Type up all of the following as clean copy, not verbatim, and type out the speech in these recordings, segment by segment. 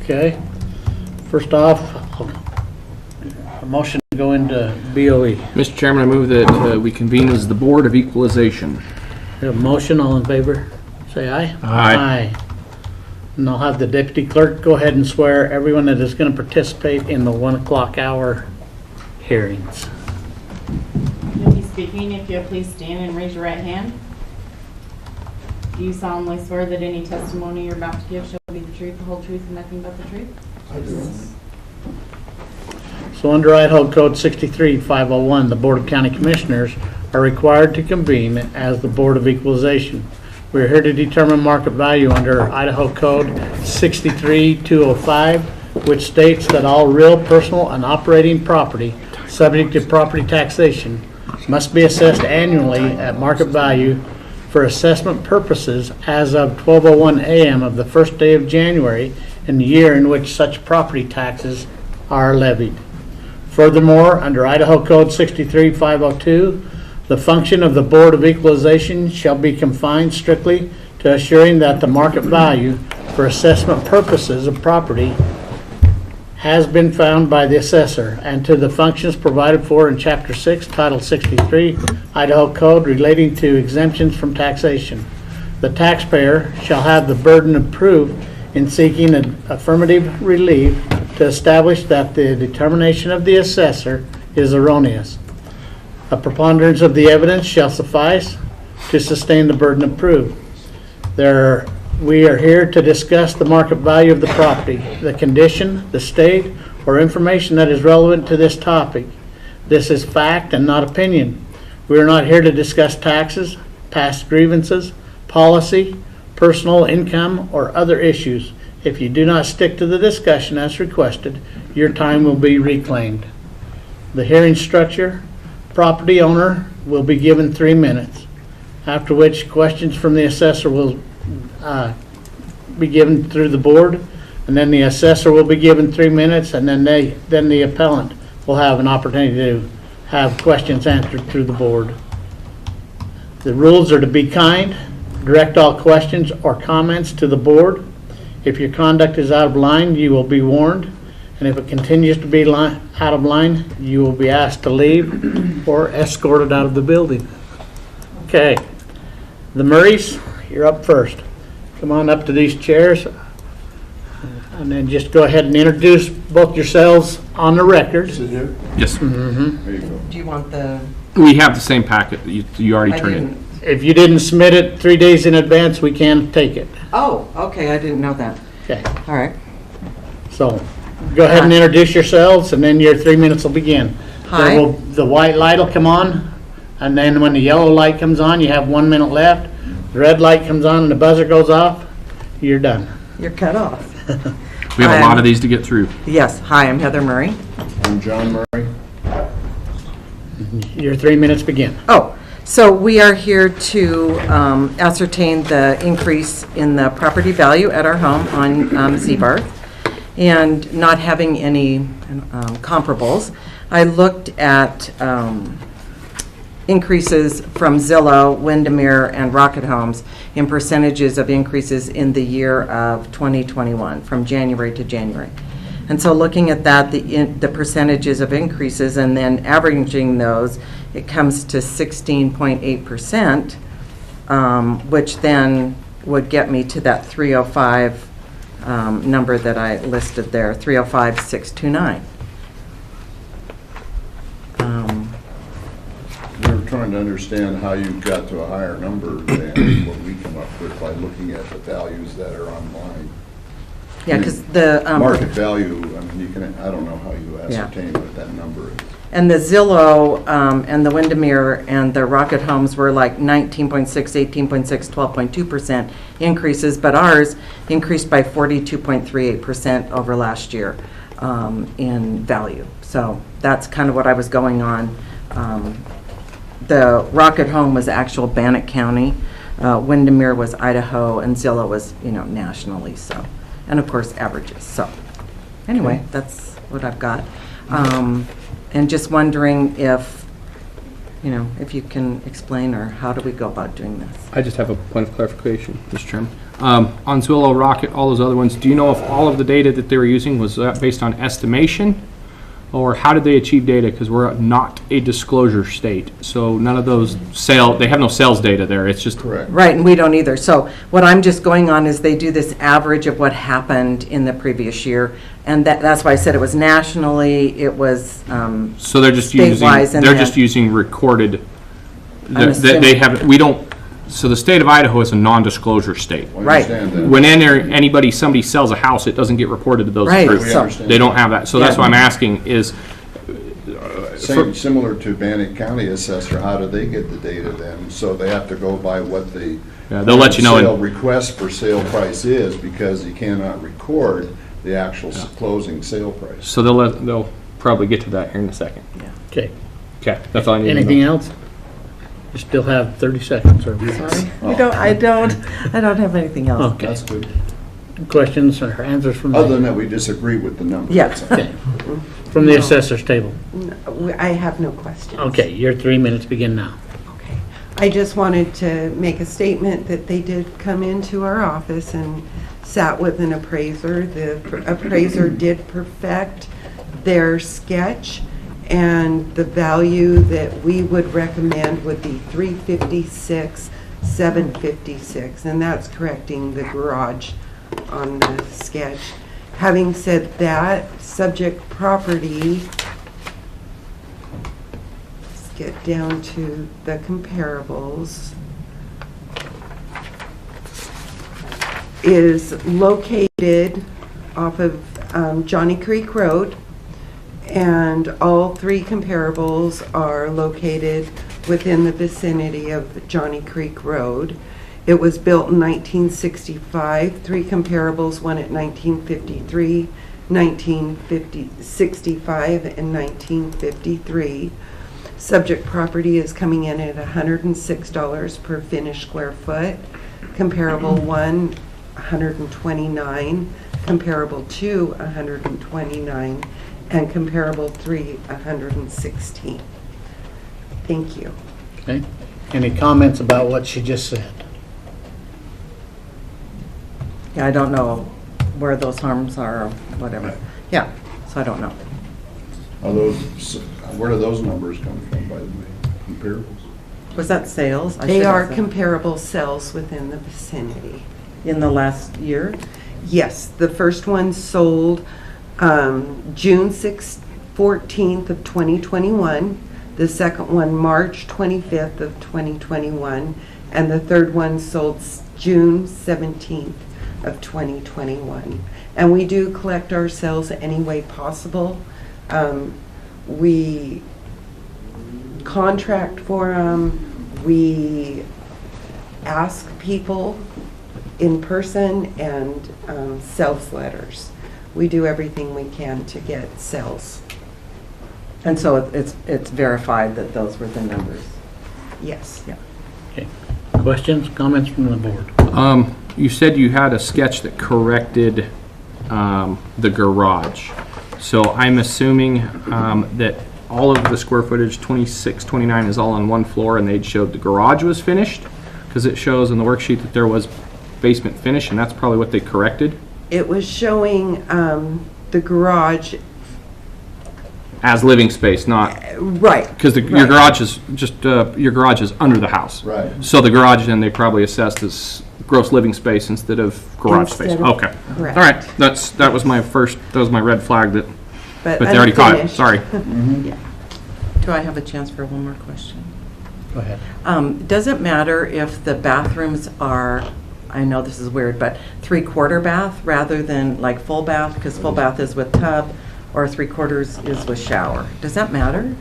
Okay. First off, a motion to go into BOE. Mr. Chairman, I move that we convene as the Board of Equalization. We have a motion, all in favor, say aye. Aye. And I'll have the deputy clerk go ahead and swear everyone that is going to participate in the 1 o'clock hour hearings. You'll be speaking. If you'll please stand and raise your right hand. Do you solemnly swear that any testimony you're about to give shall be the truth, the whole truth, and nothing but the truth? I do. So under Idaho Code 63-501, the Board of County Commissioners are required to convene as the Board of Equalization. We are here to determine market value under Idaho Code 63-205, which states that all real, personal, and operating property subject to property taxation must be assessed annually at market value for assessment purposes as of 12:01 a.m. of the first day of January in the year in which such property taxes are levied. Furthermore, under Idaho Code 63-502, the function of the Board of Equalization shall be confined strictly to assuring that the market value for assessment purposes of property has been found by the assessor, and to the functions provided for in Chapter 6, Title 63, Idaho Code relating to exemptions from taxation. The taxpayer shall have the burden of proof in seeking an affirmative relief to establish that the determination of the assessor is erroneous. A preponderance of the evidence shall suffice to sustain the burden of proof. We are here to discuss the market value of the property, the condition, the state, or information that is relevant to this topic. This is fact and not opinion. We are not here to discuss taxes, past grievances, policy, personal income, or other issues. If you do not stick to the discussion as requested, your time will be reclaimed. The hearing structure: property owner will be given 3 minutes, after which questions from the assessor will be given through the board, and then the assessor will be given 3 minutes, and then the appellant will have an opportunity to have questions answered through the board. The rules are to be kind, direct all questions or comments to the board. If your conduct is out of line, you will be warned, and if it continues to be out of line, you will be asked to leave or escorted out of the building. Okay, the Murrays, you're up first. Come on up to these chairs, and then just go ahead and introduce both yourselves on the record. Sit here? Yes. There you go. Do you want the? We have the same packet that you already I turned didn't. in. If you didn't submit it 3 days in advance, we can take it. Oh, okay, I didn't know that. Okay, All right. so go ahead and introduce yourselves, and then your 3 minutes will begin. Hi. The white light will come on, and then when the yellow light comes on, you have 1 minute left. The red light comes on and the buzzer goes off, you're done. You're cut off. We have a lot of these to get through. Yes. Hi, I'm Heather Murray. I'm John Murray. Your 3 minutes begin. Oh, so we are here to ascertain the increase in the property value at our home on Seabarth, and not having any comparables. I looked at increases from Zillow, Windermere, and Rocket Homes in percentages of increases in the year of 2021, from January to January. And so looking at that, the percentages of increases, and then averaging those, it comes to 16.8%, which then would get me to that 305 number that I listed there, 305,629. We're trying to understand how you got to a higher number than what we come up with by looking at the values that are online. Yeah, because the Market value, I mean, you can, I don't know how you ascertain what that number is. and the Zillow and the Windermere and the Rocket Homes were like 19.6, 18.6, 12.2% increases, but ours increased by 42.38% over last year in value. So that's kind of what I was going on. The Rocket Home was actual Bannock County, Windermere was Idaho, and Zillow was, nationally. So, and of course averages. So, anyway, that's what I've got. And just wondering if if you can explain, or how do we go about doing this? I just have a point of clarification, Mr. Chairman. On Zillow, Rocket, all those other ones, do you know if all of the data that they were using was based on estimation? Or how did they achieve data? Because we're not a disclosure state, so none of those they have no sales data there, it's just. Correct. Right, and we don't either. So what I'm just going on is they do this average of what happened in the previous year, and that's why I said it was nationally, it was So they're just statewise, and then- using recorded, I'm assuming- they have, we don't, so the state of Idaho is a non-disclosure state. I Right. understand that. When somebody sells a house, it doesn't get reported to those Right. groups. We understand. They don't have that, so that's Yeah. why I'm asking is, Similar to Bannock County assessor, how do they get the data then? So they have to go by what the. Yeah, they'll let you know in- Sale request for sale price is, because you cannot record the actual closing sale price. so they'll probably get to that here in a second. Okay. Okay, that's all I need to know. Anything else? You still have 30 seconds, or Sorry, I don't have anything else. Okay. That's good. Questions or answers from Other than the, that, we disagree with the numbers. Yeah. okay. From the assessor's table? I have no questions. Okay, your 3 minutes begin now. Okay. I just wanted to make a statement that they did come into our office and sat with an appraiser. The appraiser did perfect their sketch, and the value that we would recommend would be $356,756, and that's correcting the garage on the sketch. Having said that, subject property, let's get down to the comparables, is located off of Johnny Creek Road, and all three comparables are located within the vicinity of Johnny Creek Road. It was built in 1965, three comparables, one at 1953, 1965, and 1953. Subject property is coming in at $106 per finished square foot. Comparable 1, $129. Comparable 2, $129. And comparable 3, $116. Thank you. Okay. Any comments about what she just said? Yeah, I don't know where those harms are or whatever. Yeah, so I don't know. Are those, where do those numbers come from, by the way, comparables? Was that sales? I They should have are said. comparable sales within the vicinity. In the last year? Yes, the first one sold June 14th of 2021, the second one March 25th of 2021, and the third one sold June 17th of 2021. And we do collect our sales any way possible. We contract for them, we ask people in person, and sales letters. We do everything we can to get sales. And so it's verified that those were the numbers. Yes. Yeah. Okay. Questions, comments from the board? You said you had a sketch that corrected the garage. So I'm assuming that all of the square footage, 26, 29, is all on one floor, and they showed the garage was finished? Because it shows in the worksheet that there was basement finish, and that's probably what they corrected? It was showing the garage, As living space, not, right. because your right. garage is just, your garage is under the house. Right. So the garage, then they probably assessed as gross living space instead of garage space. Instead of- Okay. Correct. All right, that was my red flag that, but they already caught it, unfinished. sorry. Do I have a chance for one more question? Go ahead. Does it matter if the bathrooms are, I know this is weird, but 3/4 bath rather than like full bath? Because full bath is with tub, or 3/4 is with shower. Does that matter?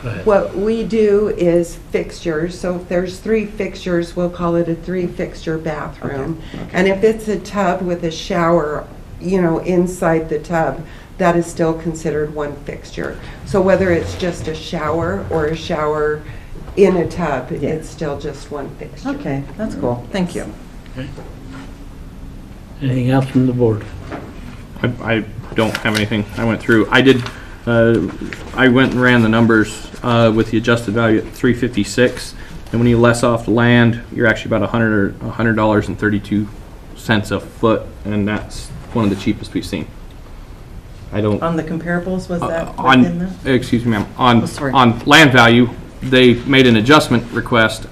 Go ahead. What we do is fixtures, so if there's 3 fixtures, we'll call it a 3-fixture bathroom. Okay, okay. And if it's a tub with a shower, inside the tub, that is still considered 1 fixture. So whether it's just a shower or a shower in a tub, Yeah. it's still just 1 fixture. Okay, that's cool. Thank you. Okay. Anything else from the board? I don't have anything. I went through, I did I went and ran the numbers with the adjusted value at 356, and when you less off the land, you're actually about $100.32 a foot, and that's one of the cheapest we've seen. I don't. On the comparables, was that On, within that? excuse me, ma'am, Oh, sorry. on land value, they made an adjustment request to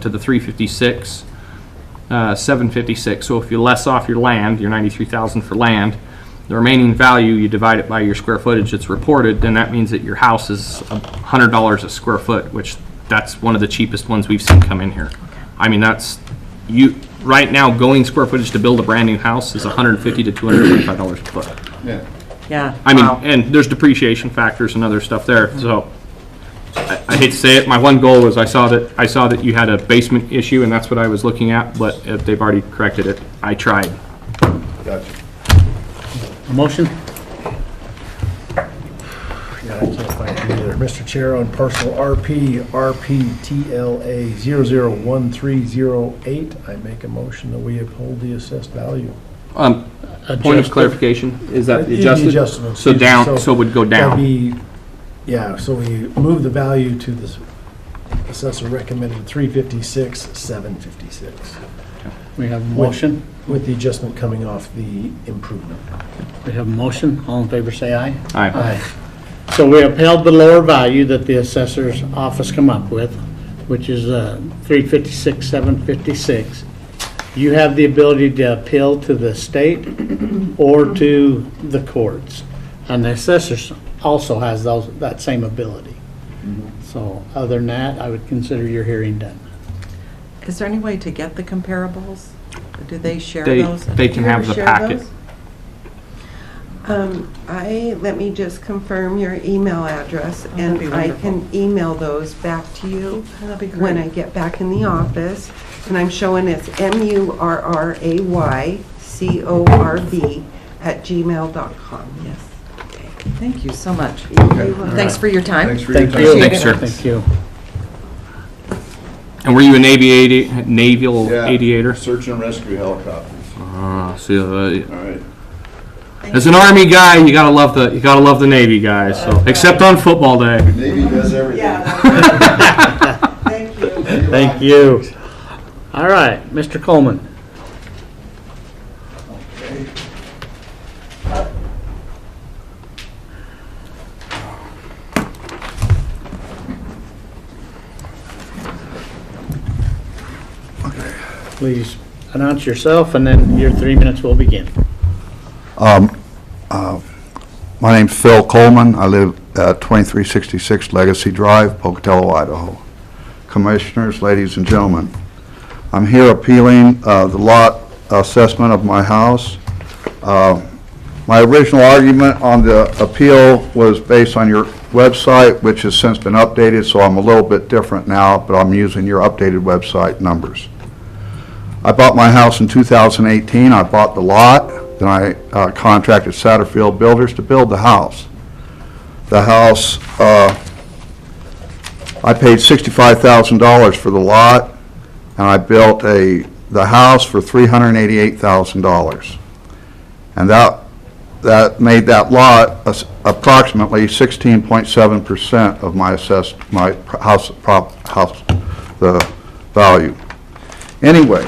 the 356, 756. So if you less off your land, your 93,000 for land, the remaining value, you divide it by your square footage that's reported, then that means that your house is $100 a square foot, which that's one of the cheapest ones we've seen come in here. I mean, that's, right now, going square footage to build a brand new house is $150 to $225 a foot. Yeah. Yeah. I mean, wow. and there's depreciation factors and other stuff there, so I hate to say it, my one goal was I saw that you had a basement issue, and that's what I was looking at, but they've already corrected it. I tried. Gotcha. A motion? Yeah, I can't find it either. Mr. Chair, on parcel RPTLA 001308, I make a motion that we uphold the assessed value. Point of Adjusted. clarification, is that The adjusted? adjustment, So excuse me. down, so it would go That'd down. be- Yeah, so we move the value to the assessor recommended 356, 756, We have a motion. with the adjustment coming off the improvement. We have a motion. All in favor, say aye. Aye. So we upheld the lower value that the assessor's office come up with, which is 356, 756. You have the ability to appeal to the state or to the courts. And the assessor also has that same ability. So other than that, I would consider your hearing done. Is there any way to get the comparables? Do they share They- those? they can Do you have ever the share packet. those? Let me just confirm your email address, Oh, that'd be and I wonderful. can email those back to you That'd be when I great. get back in the office. And I'm showing it's murraycorb@gmail.com. Yes. Okay. Thank you so much. Very well. Thanks for your time. Thanks for your Thank time. you. Thanks, sir. Thank you. And were you a naval Yeah, aviator? Search and rescue helicopters. See, All right. as an Army guy, you gotta love the Navy guys. So, except on football day. Navy does everything. Thank you. Thank you. All right, Mr. Coleman. Please announce yourself, and then your 3 minutes will begin. My name's Phil Coleman. I live at 2366 Legacy Drive, Pocatello, Idaho. Commissioners, ladies and gentlemen, I'm here appealing the lot assessment of my house. My original argument on the appeal was based on your website, which has since been updated, so I'm a little bit different now, but I'm using your updated website numbers. I bought my house in 2018. I bought the lot. Then I contracted Satterfield Builders to build the house. The house, I paid $65,000 for the lot, and I built the house for $388,000. And that made that lot approximately 16.7% of my house the value. Anyway,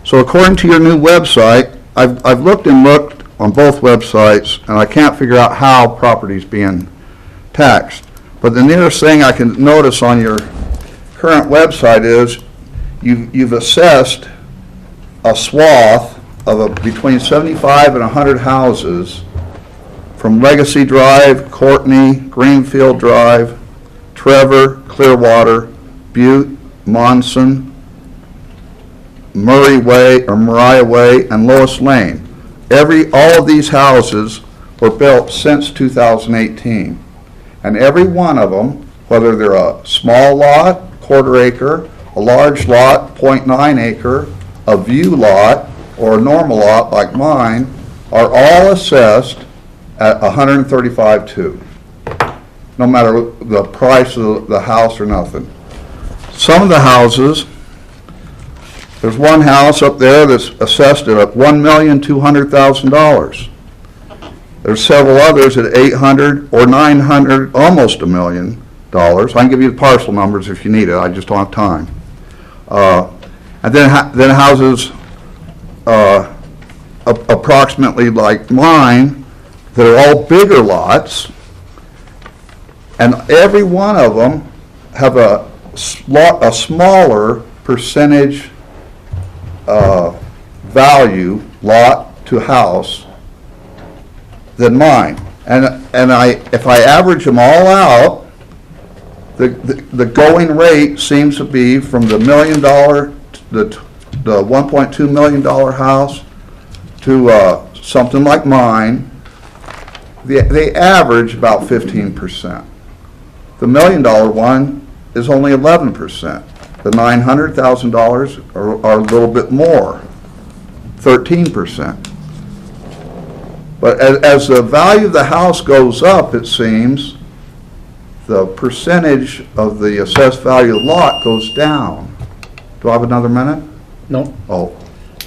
so according to your new website, I've looked and looked on both websites, and I can't figure out how property's being taxed. But the nearest thing I can notice on your current website is you've assessed a swath of between 75 and 100 houses from Legacy Drive, Courtney, Greenfield Drive, Trevor, Clearwater, Butte, Monson, Murray Way, or Mariah Way, and Lois Lane. All of these houses were built since 2018. And every one of them, whether they're a small lot, quarter acre, a large lot, 0.9 acre, a view lot, or a normal lot like mine, are all assessed at $135,200, no matter the price of the house or nothing. Some of the houses, there's one house up there that's assessed at $1,200,000. There's several others at $800 or $900, almost $1 million. I can give you the parcel numbers if you need it, I just don't have time. And then houses approximately like mine that are all bigger lots, and every one of them have a smaller percentage value, lot to house, than mine. And if I average them all out, the going rate seems to be from the $1 million, the $1.2 million house to something like mine. They average about 15%. The $1 million one is only 11%. The $900,000 are a little bit more, 13%. But as the value of the house goes up, it seems, the percentage of the assessed value of the lot goes down. Do I have another minute? No, Oh,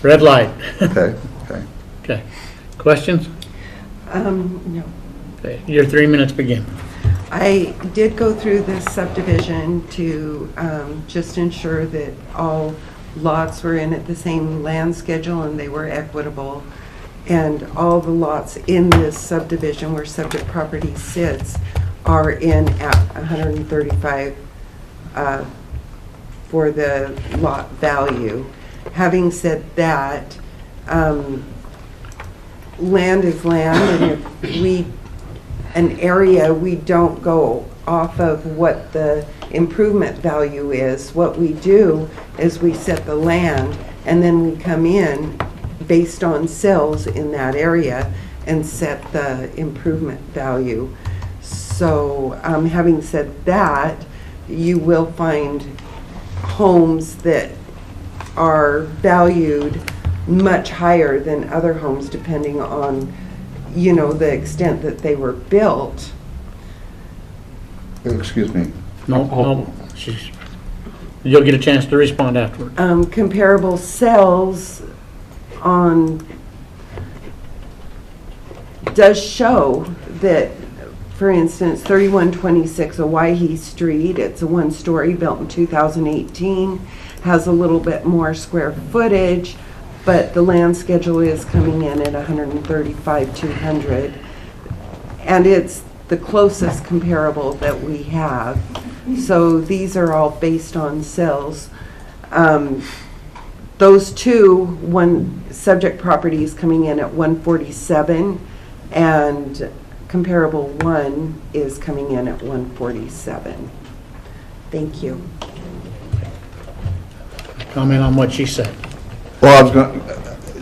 red light. okay. Okay. Questions? No. Okay, your 3 minutes begin. I did go through this subdivision to just ensure that all lots were in at the same land schedule and they were equitable. And all the lots in this subdivision where subject property sits are in at 135 for the lot value. Having said that, land is land, and if an area, we don't go off of what the improvement value is. What we do is we set the land, and then we come in based on sales in that area and set the improvement value. So having said that, you will find homes that are valued much higher than other homes depending on, you know, the extent that they were built. Excuse me. No, you'll get a chance to respond afterward. Comparable sales on does show that, for instance, 3126 Owyhee Street, it's a one-story built in 2018, has a little bit more square footage, but the land schedule is coming in at 135,200, and it's the closest comparable that we have. So these are all based on sales. Those two, one subject property is coming in at 147, and comparable one is coming in at 147. Thank you. Comment on what she said. Well, I was going,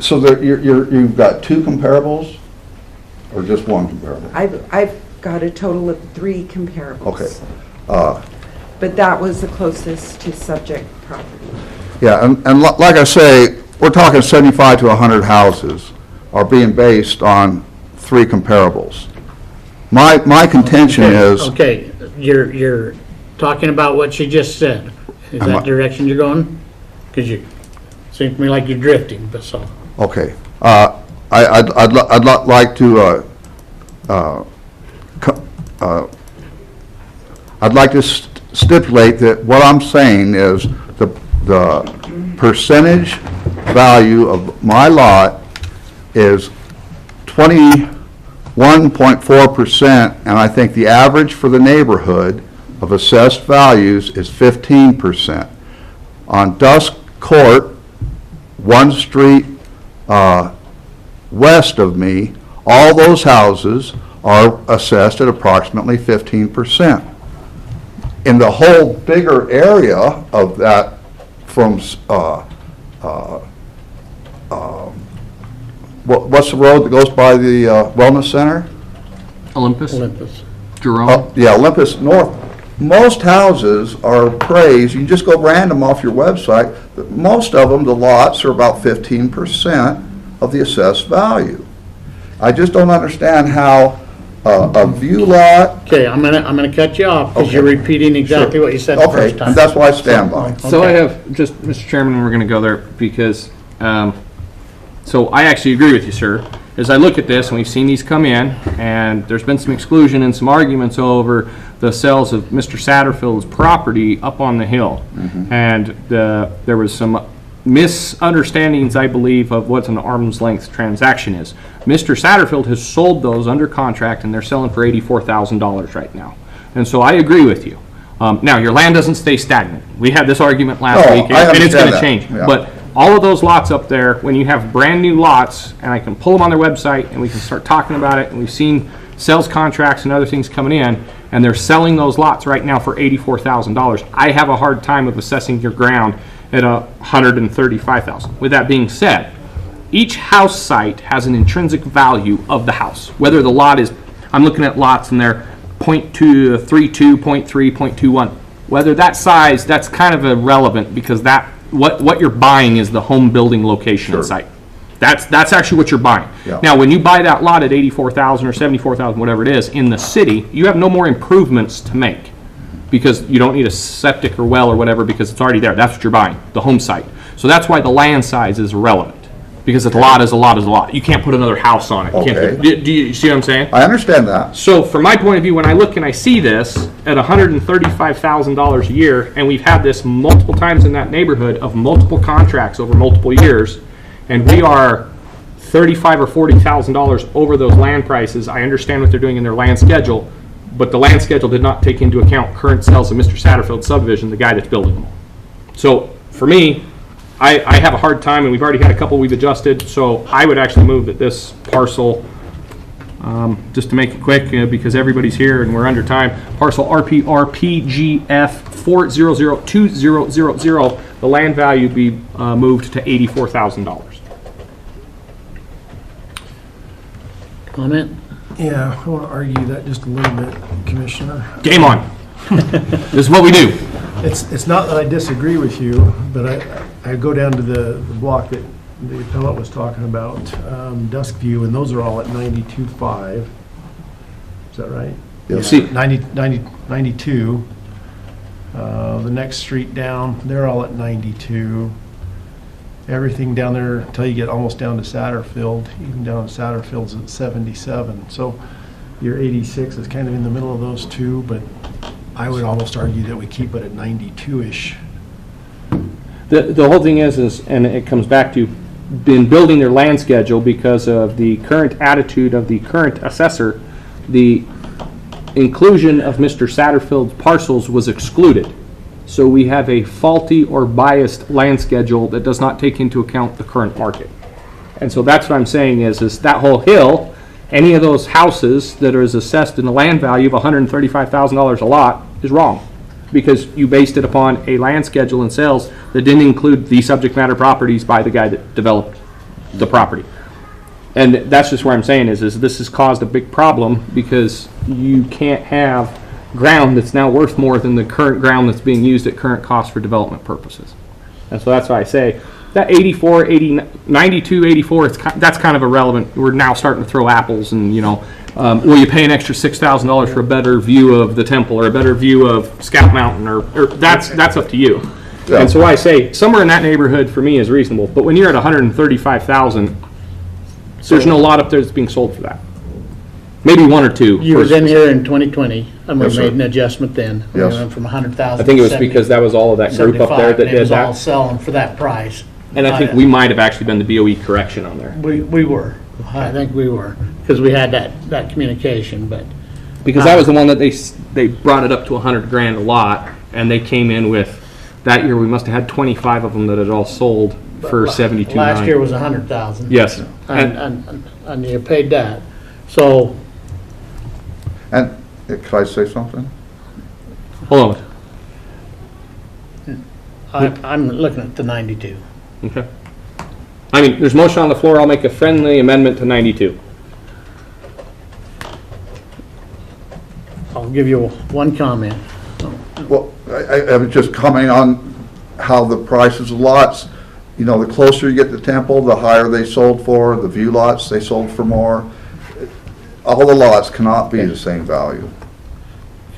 so there, you've got two comparables, or just one comparable? I've got a total of 3 comparables. Okay. But that was the closest to subject property. Yeah, and like I say, we're talking 75 to 100 houses are being based on 3 comparables. My contention is. Okay, you're talking about what she just said. Is that the direction you're going? Because you seem to me like you're drifting, but so. Okay. I'd like to I'd like to stipulate that what I'm saying is the percentage value of my lot is 21.4%, and I think the average for the neighborhood of assessed values is 15%. On Dusk Court, 1 street west of me, all those houses are assessed at approximately 15%. In the whole bigger area of that, from what's the road that goes by the Wellness Center? Olympus? Jerome? Yeah, Olympus North. Most houses are appraised, you can just go random off your website, but most of them, the lots are about 15% of the assessed value. I just don't understand how a view lot. Okay, I'm gonna cut you off because Okay. you're repeating exactly what you said the first Okay, time. and that's why I stand by. So I Okay. have, just, Mr. Chairman, we're going to go there because, so I actually agree with you, sir. as I look at this, and we've seen these come in, and there's been some exclusion and some arguments over the sales of Mr. Satterfield's property up on the hill. And there was some misunderstandings, I believe, of what an arm's length transaction is. Mr. Satterfield has sold those under contract, and they're selling for $84,000 right now. And so I agree with you. Now, your land doesn't stay stagnant. We had this argument last No, week, I and it's going understand to that. change. Yeah. But all of those lots up there, when you have brand-new lots, and I can pull them on their website, and we can start talking about it, and we've seen sales contracts and other things coming in, and they're selling those lots right now for $84,000. I have a hard time of assessing your ground at $135,000. With that being said, each house site has an intrinsic value of the house. Whether the lot is, I'm looking at lots and they're 0.2, 0.32, 0.3, 0.21. Whether that size, that's kind of irrelevant because that what you're buying is the home building location and site. That's actually what you're buying. Yeah. Now, when you buy that lot at $84,000 or $74,000, whatever it is, in the city, you have no more improvements to make because you don't need a septic or well or whatever because it's already there. That's what you're buying, the home site. So that's why the land size is relevant because a lot is a lot is a lot. You can't put another house on it. You can't Okay. do you see what I'm saying? I understand that. So from my point of view, when I look and I see this at $135,000 a year, and we've had this multiple times in that neighborhood of multiple contracts over multiple years, and we are $35,000 or $40,000 over those land prices, I understand what they're doing in their land schedule, but the land schedule did not take into account current sales of Mr. Satterfield's subdivision, the guy that's building them. So for me, I have a hard time, and we've already had a couple we've adjusted, so I would actually move that this parcel, just to make it quick, because everybody's here and we're under time, parcel RPRPGF 4002000, the land value be moved to $84,000. Comment? Yeah, I want to argue that just a little bit, Commissioner. Game on. This is what we do. It's not that I disagree with you, but I go down to the block that the appellate was talking about, Dusk View, and those are all at 92.5. Is that right? Yes. See, 92. The next street down, they're all at 92. Everything down there until you get almost down to Satterfield, even down to Satterfield's at 77. So your 86 is kind of in the middle of those two, but I would almost argue that we keep it at 92-ish. the whole thing is, and it comes back to, been building their land schedule because of the current attitude of the current assessor, the inclusion of Mr. Satterfield's parcels was excluded. So we have a faulty or biased land schedule that does not take into account the current market. And so that's what I'm saying is that whole hill, any of those houses that are assessed in the land value of $135,000 a lot is wrong, because you based it upon a land schedule and sales that didn't include the subject matter properties by the guy that developed the property. And that's just where I'm saying is this has caused a big problem because you can't have ground that's now worth more than the current ground that's being used at current cost for development purposes. And so that's why I say that 84, 80, 92, 84, that's kind of irrelevant. We're now starting to throw apples and, will you pay an extra $6,000 for a better view of the temple or a better view of Scout Mountain or that's up to you. Yeah. And so I say somewhere in that neighborhood for me is reasonable. But when you're at 135,000, there's no lot up there that's being sold for that. Maybe one or two. You was in here in 2020, and we Yes, sir. made an adjustment then. We Yes. went from 100,000 I think it was to because that was all of that group up there 75, that and it did was all that. selling for that price. And I think we might have actually been the BOE correction on there. We were. I think we were, because we had that communication, but Because that was the one that they brought it up to 100 grand a lot, and they came in with, that year we must have had 25 of them that had all sold for 72.9. last year was 100,000. Yes. And you paid that. So, And, could I say something? Hold I'm looking at the 92. on. Okay. I mean, there's motion on the floor. I'll make a friendly amendment to 92. I'll give you one comment. Well, I was just commenting on how the prices of lots, the closer you get to Temple, the higher they sold for, the view lots, they sold for more. All the lots cannot be the same value.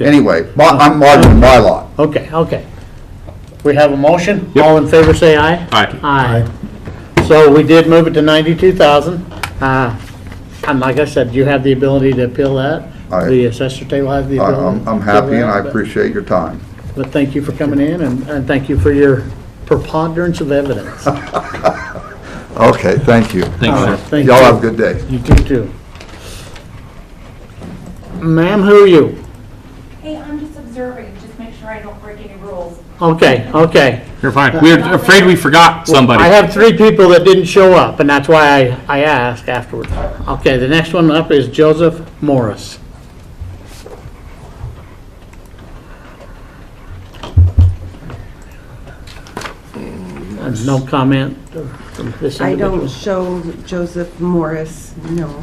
Anyway, I'm marking my lot. Okay. We have a motion? Yep. All in favor, say aye. Aye. Aye. So we did move it to 92,000. And like I said, you have the ability to appeal that. I- The assessor table has the ability. I'm to happy appeal and I that, but- appreciate your time. But thank you for coming in, and thank you for your preponderance of evidence. Okay, thank you. Thanks, sir. Thank Y'all you. have a good day. You too. Ma'am, who are you? Hey, I'm just observing, just make sure I don't break any rules. Okay, okay. You're fine. We're afraid we forgot somebody. I have 3 people that didn't show up, and that's why I asked afterwards. Okay, the next one up is Joseph Morris. And no comment from this I individual? don't show Joseph Morris, no.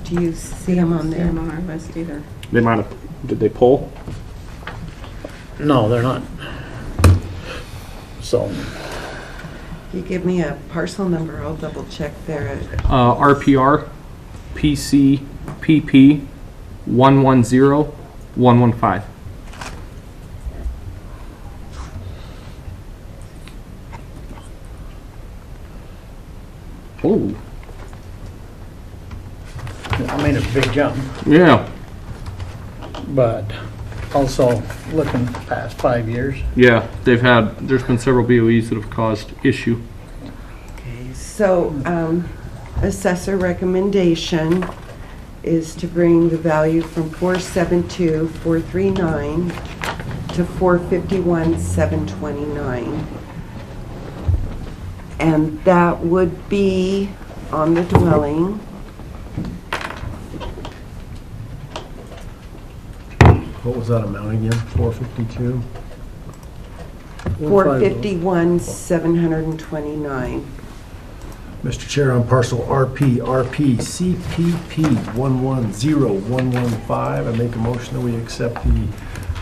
Do you see him on there? on our list either. They might have, did they pull? No, they're not. So, You give me a parcel number, I'll double check there. RPR PC PP 110115. Oh, I mean, it's a big jump, yeah, but also looking past 5 years. yeah. There's been several BOEs that have caused issue. So, assessor recommendation is to bring the value from 472,439 to 451,729. And that would be on the dwelling. What was that amount again? 452? 451,729. Mr. Chair, on parcel RP CPP 110115, I make a motion that we accept the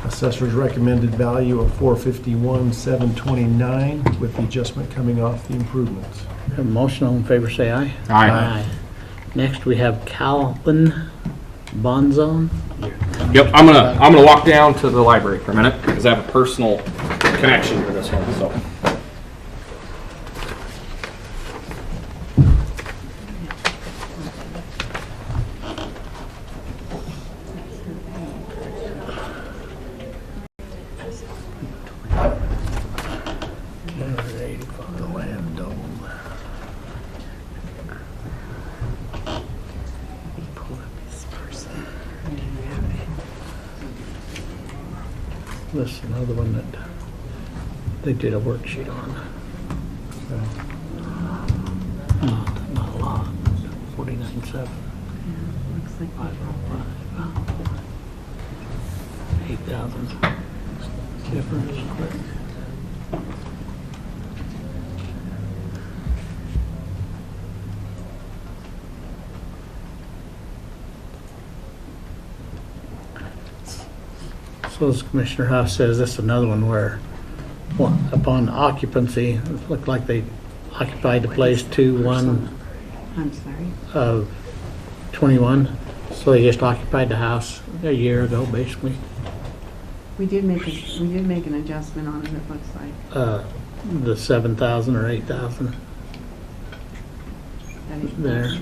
assessor's recommended value of 451,729 with the adjustment coming off the improvements. Have a motion, all in favor, say aye. Aye. Next, we have Calvin Bonzone. Yep, I'm gonna walk down to the library for a minute because I have a personal connection to this one. So. The land dome. This is another one that they did a worksheet on. Not a lot, 49.7. Looks like 8,000 difference. So as Commissioner Huff says, this is another one where, well, upon occupancy, it looked like they occupied the place 2/1 I'm sorry. of 21. So they just occupied the house a year ago, basically. We did make an adjustment on it, it looks like. The 7,000 or 8,000 there.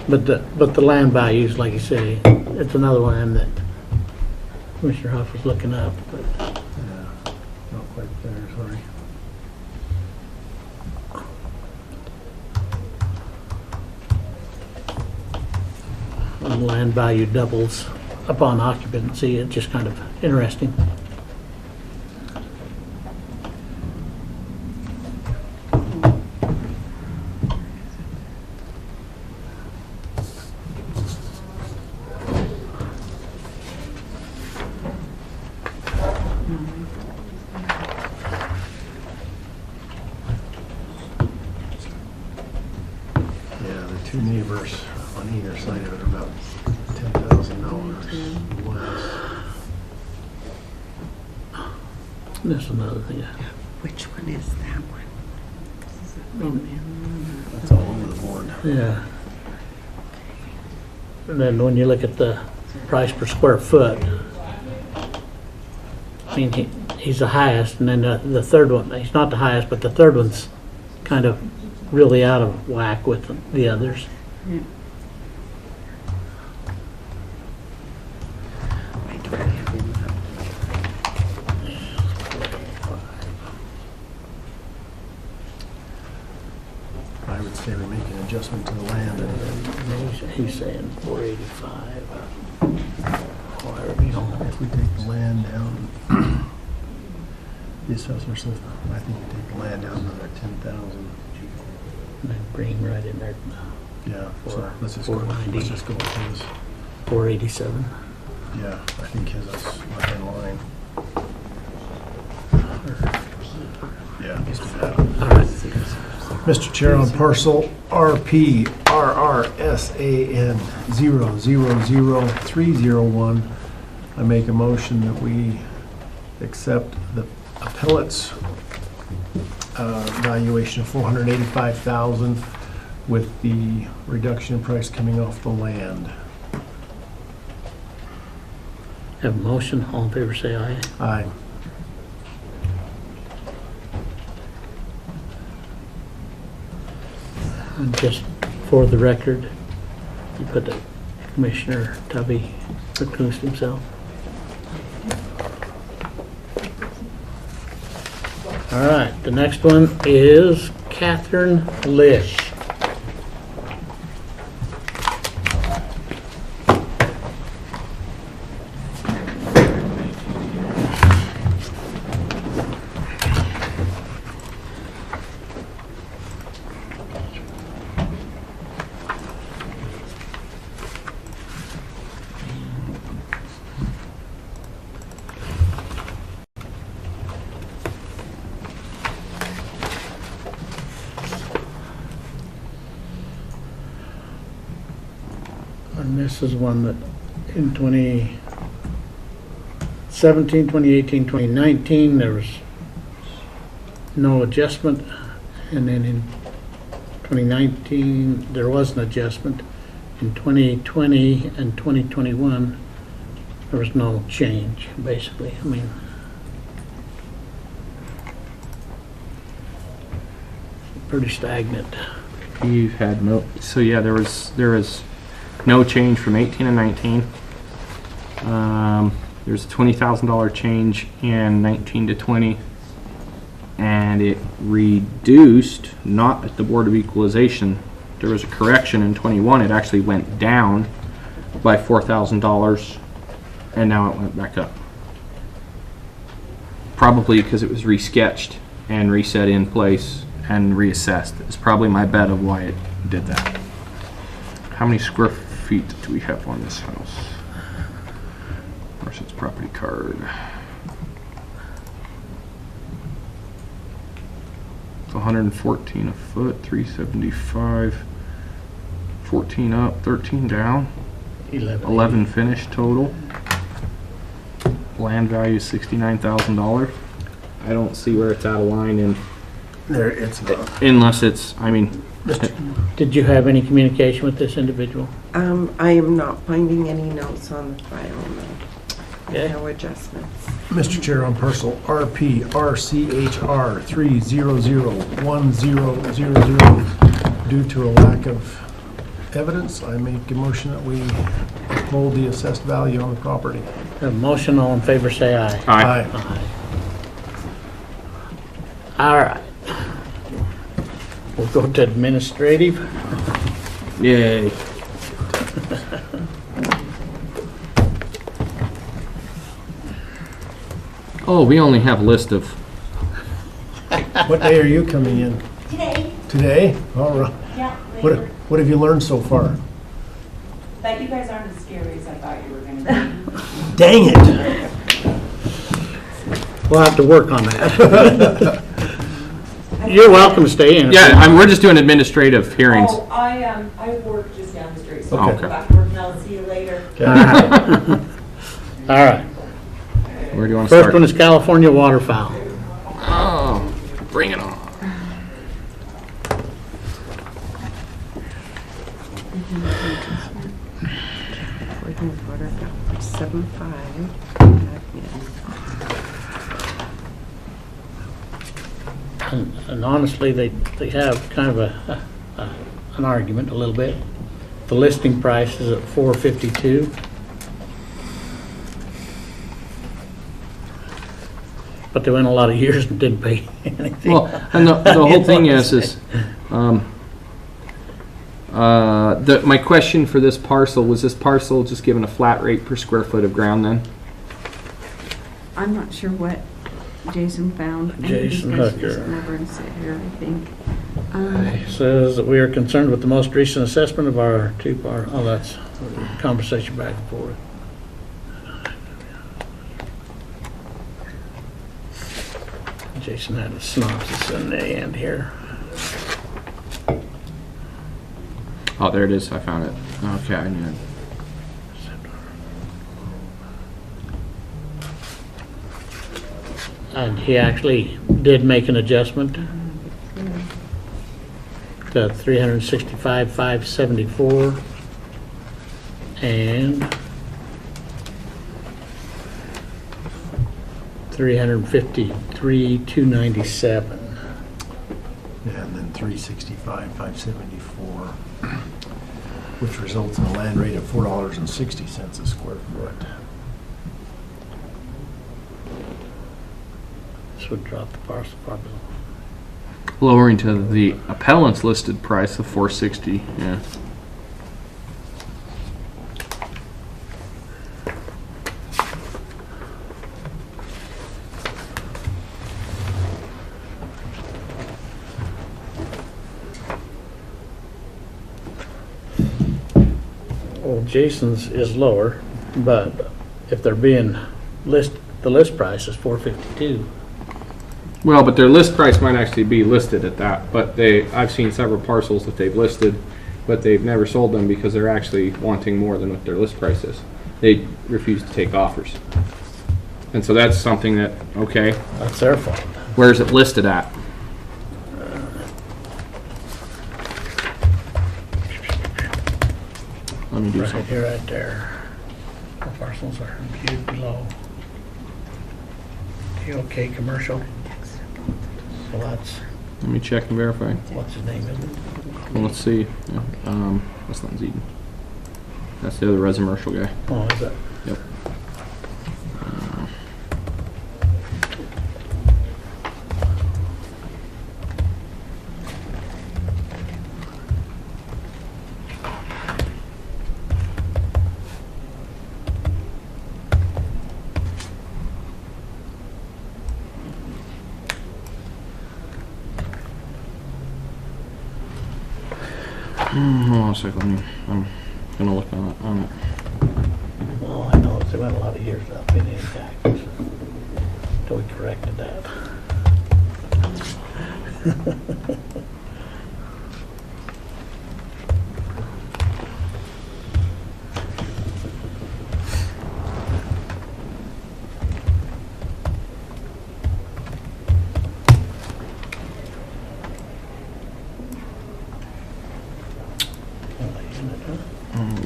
But the land values, like you say, it's another one of them that Commissioner Huff was looking up, but Not quite there, sorry. when the land value doubles upon occupancy, it's just kind of interesting. Yeah, the two neighbors on either side of it are about $10,000 less. That's another thing. Which one is that one? That's all over the board. Yeah. And then when you look at the price per square foot, I mean, he's the highest, and then the third one, he's not the highest, but the third one's kind of really out of whack with the others. make an adjustment to the land. He's saying 485. However, you know, If we take the land down, the assessor says, I think we take the land down another 10,000. then bring right in there, Yeah, so let's just go with his. 487. Yeah, I think his is right in line. Yeah, let's do that. All right. Mr. Chair, on parcel RP RRSAN 000301, I make a motion that we accept the appellate's valuation of $485,000 with the reduction in price coming off the land. Have a motion, all in favor say aye. Aye. And just for the record, you put that Commissioner Tubby recused himself. All right, the next one is Catherine Lish. And this is one that in 2017, 2018, 2019, there was no adjustment. And then in 2019, there was an adjustment. In 2020 and 2021, there was no change, basically. I mean, pretty stagnant. You've had no, so yeah, there was no change from 18 and 19. There's a $20,000 change in 19 to 20, and it reduced, not at the Board of Equalization. There was a correction in 21. It actually went down by $4,000, and now it went back up. Probably because it was resketched and reset in place and reassessed. It's probably my bet of why it did that. How many square feet do we have on this house? Where's its property card? It's 114 a foot, 375, 14 up, 13 down, 11 finished total. Land value is $69,000. I don't see where it's out of line in, There, it's not. unless it's, I mean, Did you have any communication with this individual? I am not finding any notes on the file, no. Okay. No adjustments. Mr. Chair, on parcel RP RCHR 3001000, due to a lack of evidence, I make a motion that we hold the assessed value on the property. Have a motion, all in favor say aye. Aye. Aye. All right. We'll go to administrative. Yay. Oh, we only have a list of, What day are you coming in? Today, Today? All right. yeah, What have you learned so far? that you guys aren't as scary as I thought you were gonna Dang it! We'll have to work on that. You're welcome to stay in. yeah, we're just doing administrative be. hearings. Oh, I work just down the street, so Okay. I'll go back to work and I'll see you later. All right. All right. Where do you want to First start? one is California waterfowl. Oh, bring it on. Water got 7.5. And honestly, they have kind of an argument a little bit. The listing price is at $452. But they went a lot of years and didn't pay anything. Well, and the whole thing is My question for this parcel, was this parcel just given a flat rate per square foot of ground then? I'm not sure what Jason found. I think he's Jason gonna Hooker. just come over and sit here, I think. It says that we are concerned with the most recent assessment of our oh, that's conversation back and forth. Jason had a synopsis in the end here. Oh, there it is. I found it. Okay, I knew it. And he actually did make an adjustment to 365,574 and 353,297. Yeah, and then 365, 574, which results in a land rate of $4.60 a square foot. This would drop the parcel probably. Lowering to the appellant's listed price of $460. Yeah. Well, Jason's is lower, but if they're being the list price is 452. Well, but their list price might actually be listed at that, but I've seen several parcels that they've listed, but they've never sold them because they're actually wanting more than what their list price is. They refuse to take offers. And so that's something that, okay, That's their fault. where's it listed at? Let me do Right something. here, right there. The parcels are viewed below. Okay, commercial. So that's, Let me check and verify. what's his name, isn't it? Well, let's see. Yeah, that's not Zeden. That's the other residential guy. Oh, is that? Yep. Hold on a second. I'm gonna look on it. Well, I know, they went a lot of years without paying any taxes. Till we corrected that.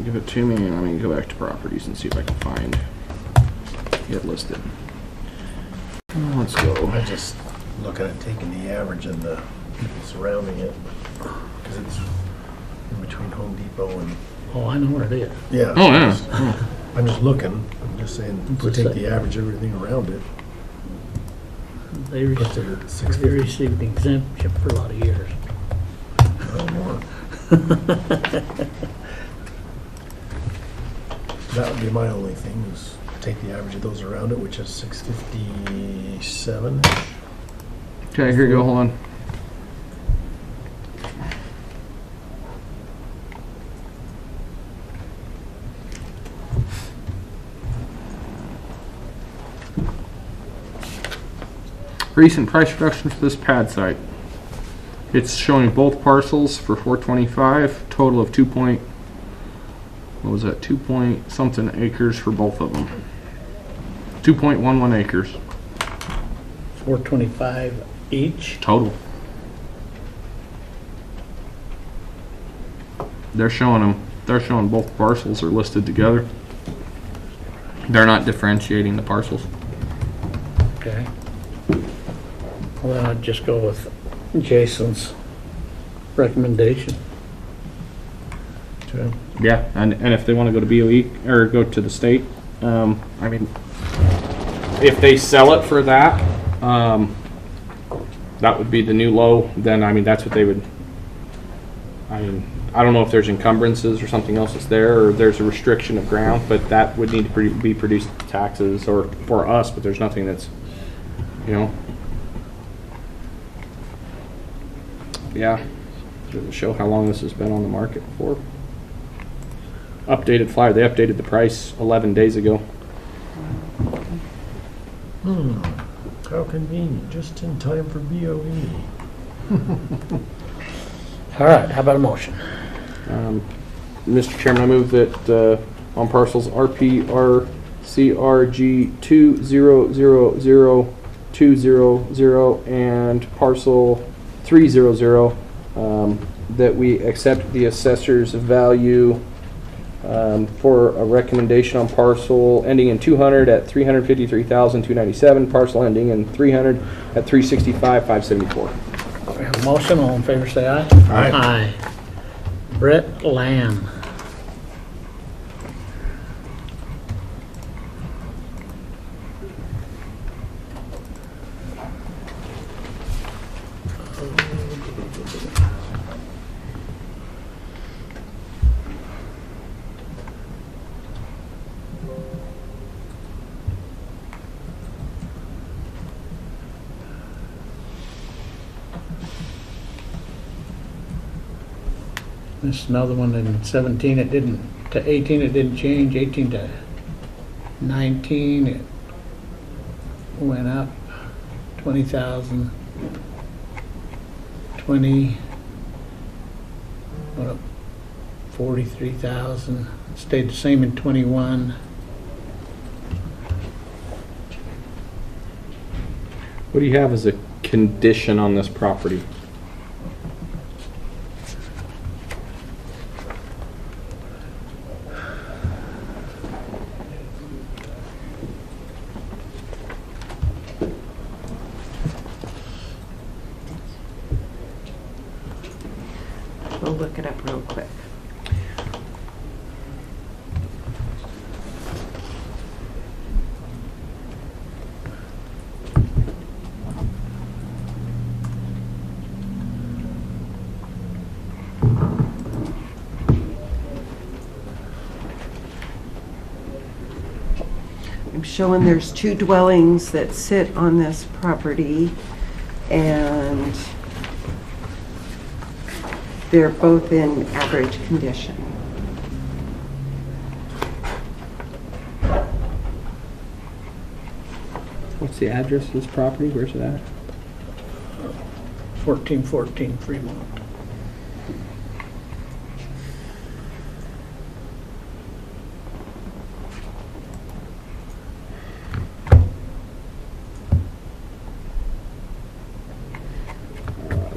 Give it to me, and let me go back to properties and see if I can find it listed. Let's go. I just looking at taking the average of the people surrounding it, because it's in between Home Depot and, Oh, I know where it is. yeah. Oh, yeah. I'm just looking, I'm just saying, if we take the average, everything around it, They puts it received, at they 650 received exemption for a lot of years. or more. That would be my only thing, is take the average of those around it, which is 657. Okay, here you go. Hold on. Recent price reduction for this pad site. It's showing both parcels for 425, total of 2 point, what was that, 2 point something acres for both of them. 2.11 acres 425 each. total. They're showing both parcels are listed together. They're not differentiating the parcels. Okay. Well, then I'd just go with Jason's recommendation. Okay. Yeah, and if they want to go to BOE or go to the state, I mean, if they sell it for that, that would be the new low. Then I mean, that's what they would. I mean, I don't know if there's encumbrances or something else that's there, or there's a restriction of ground, but that would need to be produced to taxes or for us, but there's nothing that's, you know. Yeah, does it show how long this has been on the market for? Updated flyer, they updated the price 11 days ago. How convenient, just in time for BOE. All right, how about a motion? Mr. Chairman, I move that on parcels RPRCRG 2000200 and parcel 300, that we accept the assessor's value for a recommendation on parcel ending in 200 at 353,297, parcel ending in 300 at 365,574. We have a motion, all in favor say aye. Aye. Brett Lamb. This is another one in 17, it didn't, to 18 it didn't change, 18 to 19 it went up 20,000, 20 went up 43,000, stayed the same in 21. What do you have as a condition on this property? We'll look it up real quick. I'm showing there's 2 dwellings that sit on this property, and they're both in average condition. What's the address of this property? Where's it at? 1414 Fremont.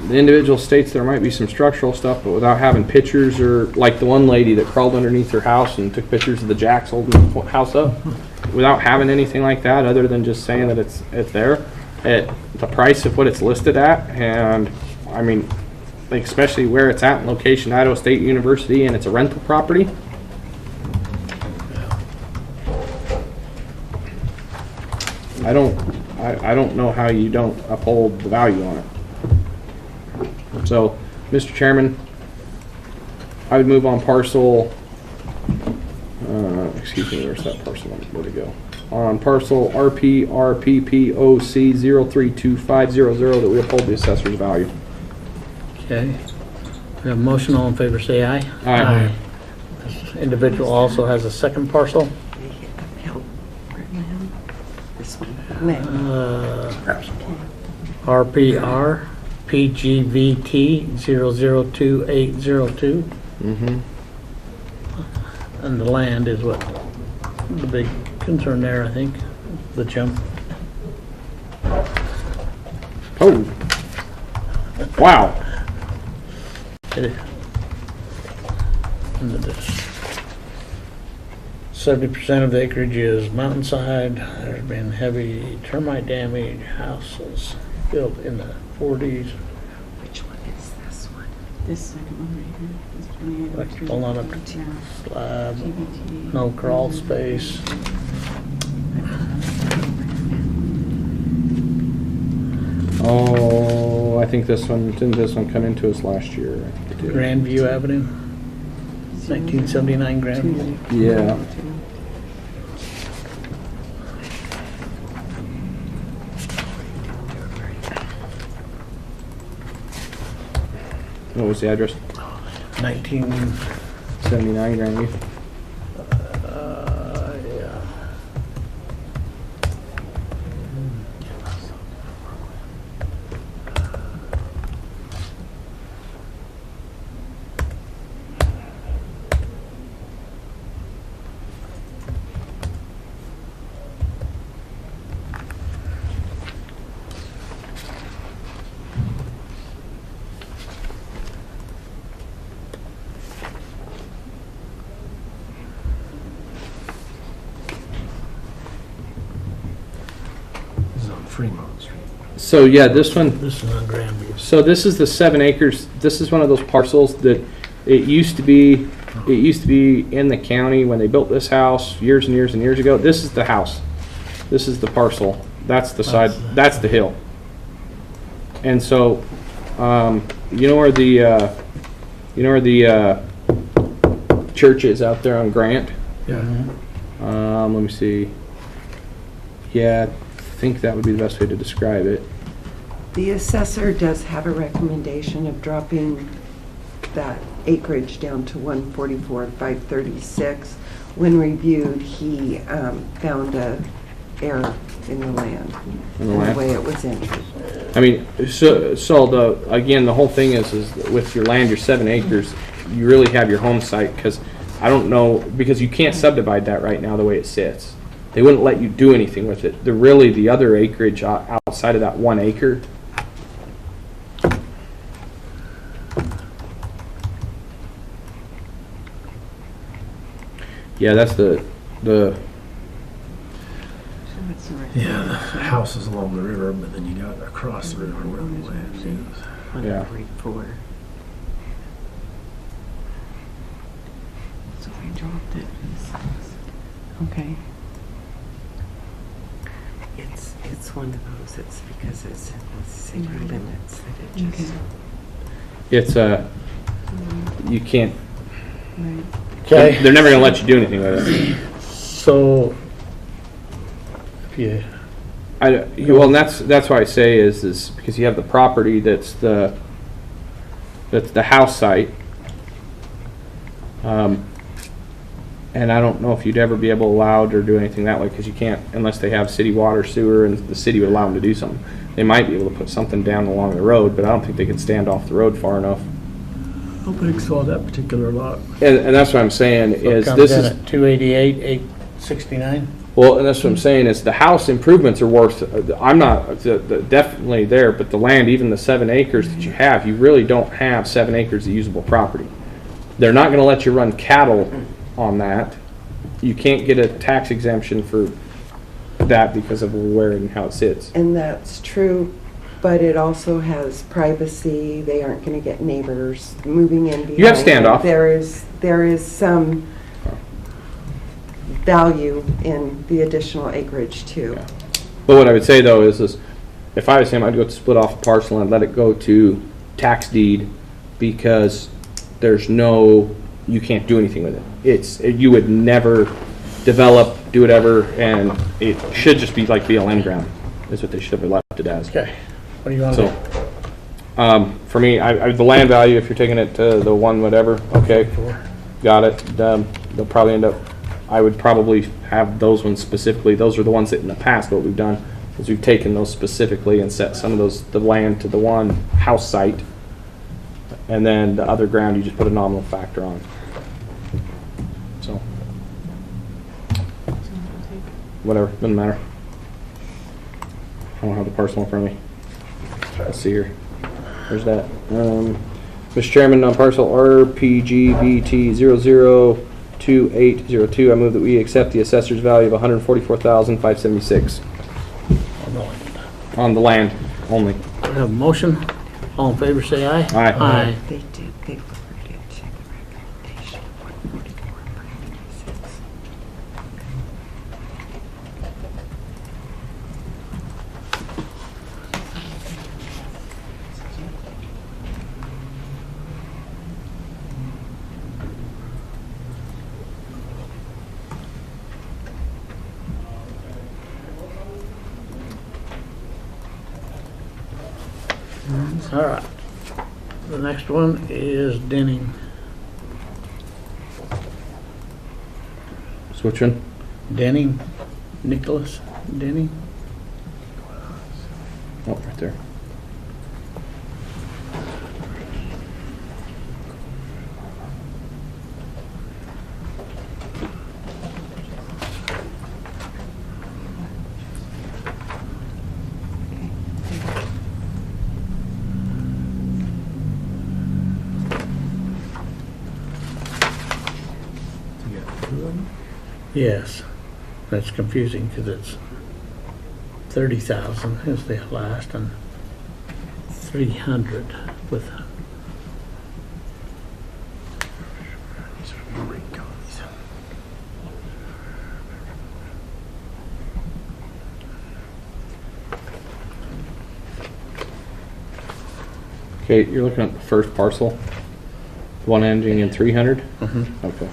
The individual states there might be some structural stuff, but without having pictures, or like the one lady that crawled underneath her house and took pictures of the jacks holding the house up, without having anything like that, other than just saying that it's there, at the price of what it's listed at, and I mean, like especially where it's at in location, Idaho State University, and it's a rental property. I don't know how you don't uphold the value on it. So, Mr. Chairman, I would move on parcel, excuse me, where's that parcel number? Where'd it go? On parcel RPRPPOC032500 that we uphold the assessor's value. Okay. We have a motion, all in favor say aye. Aye. This individual also has a second parcel. This one. RPR PGVT 002802. Mm-hmm. And the land is what the big concern there, I think, the jump. Oh. Wow. And 70% of the acreage is mountainside. There's been heavy termite damage, houses built in the 40s. Which one is this one? This second one right here. This 28, Electrical not up to yeah. slab, GBT. no crawl space. Oh, I think this one, didn't this one come into us last year? I think it did. Grandview Avenue, 1979 Grandview. Yeah. What was the address? 19, 79 Grandview. yeah. This is on Fremont Street. So yeah, this one, This is on Grandview. so this is the 7 acres. This is one of those parcels that it used to be in the county when they built this house years and years and years ago. This is the house. This is the parcel. That's the side, that's the hill. And so, you know where the church is out there on Grant? Yeah. Let me see. Yeah, I think that would be the best way to describe it. The assessor does have a recommendation of dropping that acreage down to 144,536. When reviewed, he found a error in the land, In the in land? the way it was entered. I mean, so again, the whole thing is with your land, your 7 acres, you really have your home site, because I don't know, because you can't subdivide that right now the way it sits. They wouldn't let you do anything with it. The other acreage outside of that 1 acre. Yeah, that's the Yeah, the house is along the river, but then you got across the river where the land is. Yeah. 144. So we dropped it. Okay. It's one of those, it's because it's in the city limits that it just. it's you can't. Right. Okay. They're never gonna let you do anything with it. So, if you, Well, and that's why I say is because you have the property that's the house site. And I don't know if you'd ever be able to allow or do anything that way, because you can't unless they have city water, sewer, and the city would allow them to do something. They might be able to put something down along the road, but I don't think they could stand off the road far enough. I don't think so, that particular lot. And that's what I'm saying so it is comes this in is at 288, 869? well, and that's what I'm saying is the house improvements are worth. I'm not definitely there, but the land, even the 7 acres that you have, you really don't have 7 acres of usable property. They're not going to let you run cattle on that. You can't get a tax exemption for that because of where and how it sits. And that's true, but it also has privacy. They aren't going to get neighbors moving in behind. You have standoff. There is some value in the additional acreage too. Yeah. But what I would say though is if I was him, I'd go to split off a parcel and let it go to tax deed, because there's no, you can't do anything with it. You would never develop, do whatever, and it should just be like BLM ground, is what they should have left it as. Okay, what do you want to do? So, for me, the land value, if you're taking it to the 1 whatever, okay, got it. They'll probably end up, I would probably have those ones specifically. Those are the ones that in the past what we've done is we've taken those specifically and set some of the land to the 1 house site, and then the other ground you just put a nominal factor on. So, whatever, doesn't matter. I don't have the parcel in front of me. Let's see here. Where's that? Mr. Chairman, on parcel RPGBT 002802, I move that we accept the assessor's value of $144,576 on the land only. We have a motion. All in favor, say aye. Aye. Aye. They did, they lowered it to the recommendation of 144,536. All right. The next one is Denning. Switch one. Denning, Nicholas Denning. Oh, right there. Yes, that's confusing because it's 30,000 is the last and 300 with. Okay, you're looking at the first parcel, one ending in 300? Mhm. Okay.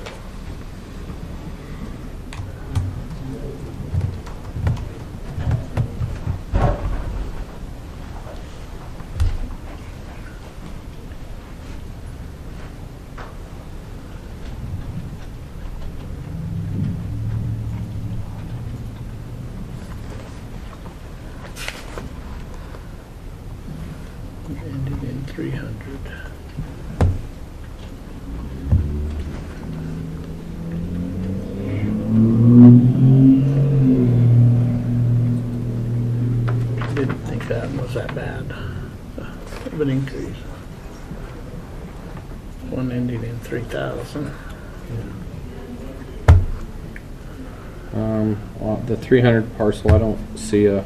Ended in 300. Didn't think that was that bad of an increase. One ending in 3,000. Well, the 300 parcel, I don't see a,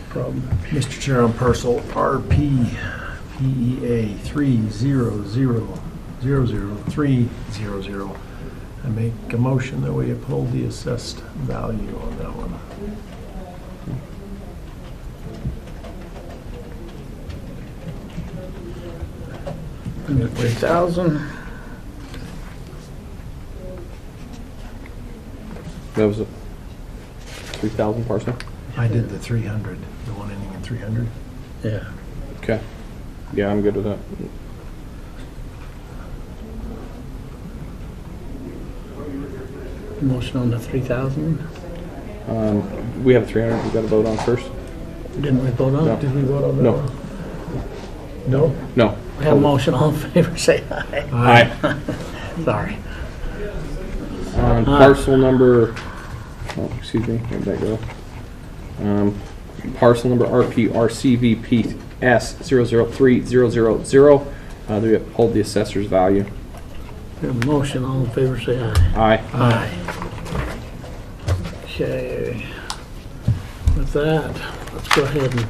Problem. Mr. Chair, on parcel RP PEA 300,00300, I make a motion that we uphold the assessed value on that one. Under 3,000. that was a 3,000 parcel? I did the 300, the one ending in 300. Yeah. Okay. Yeah, I'm good with that. Motion on the 3,000. We have 300 we got to vote on first? Didn't we vote on No. it? Did we vote on that No. one? No? No. We have a motion, all in favor, say aye. Aye. Sorry. Parcel number, oh, excuse me, where'd that go? Parcel number RPRCVPS 003000, do we uphold the assessor's value? We have a motion, all in favor, say aye. Aye. Aye. Okay. With that, let's go ahead and